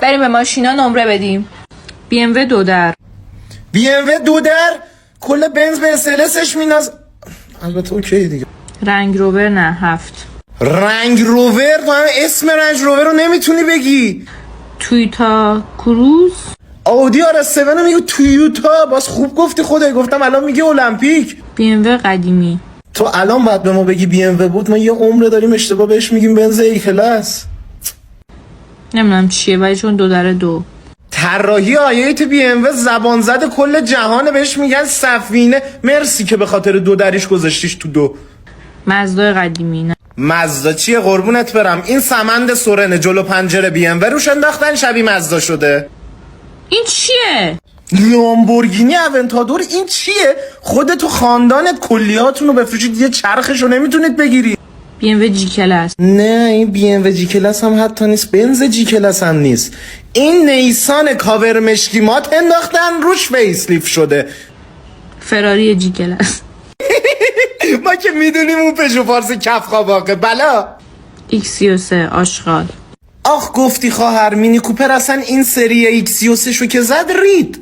بریم به ماشینا نمره بدیم. BMW 2 در. BMW 2 در کل بنز به SLSش میناز. البته اوکی دیگه. رنگ روور نه 7. رنگ روور؟ تو هم اسم رنگ روور رو نمیتونی بگی. تویوتا کروز. آودی RS7 رو میگه تویوتا. باز خوب گفتی خدای. گفتم الان میگه المپیک. BMW قدیمی. تو الان باید به ما بگی BMW بود. ما یه عمره داریم اشتباه بهش میگیم بنز ای کلاس. نمیدونم چیه ولی چون 2 در 2. طراحی آیت BMW زبان زده کل جهان. بهش میگن سفینه. مرسی که به خاطر 2 دریش گذاشتیش تو 2. مزدا قدیمی نه. مزدا چیه قربونت برم؟ این سمند سورنه جلو پنجره BMW روش انداختن شبیه مزدا شده. این چیه؟ لامبورگینی اونتادور. این چیه؟ خودت و خاندانت کلیاتون رو بفروشید یه چرخشو نمیتونید بگیری. BMW جی کلاس. نه این BMW جی کلاس هم حتی نیست. بنز جی کلاس هم نیست. این نیسان کاور مشکی مات انداختن روش فیسلیف شده. فراری جی کلاس. ما که میدونیم اون پژو فارس کف قاباقه بلا. X33 آشغال. آخ گفتی خواهر مینی کوپر اصلا این سری X33 شو که زد رید.